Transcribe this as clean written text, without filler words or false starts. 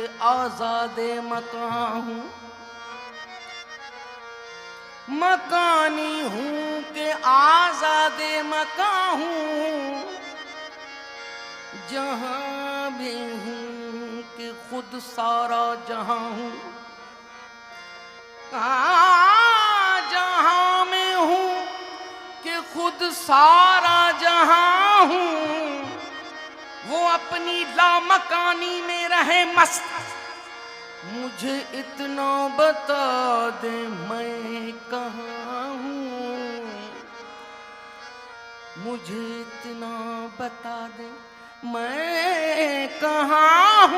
आजादे मकान हूँ, मकानी हूँ के आजादे मकान हूँ, जहाँ भी हूँ कि खुद सारा जहाँ हूँ। जहाँ में हूँ कि खुद सारा जहाँ हूँ, वो अपनी लामकानी में रहे मस्त। मुझे इतना बता दे मैं कहाँ हूँ, मुझे इतना बता दे मैं कहाँ हूँ।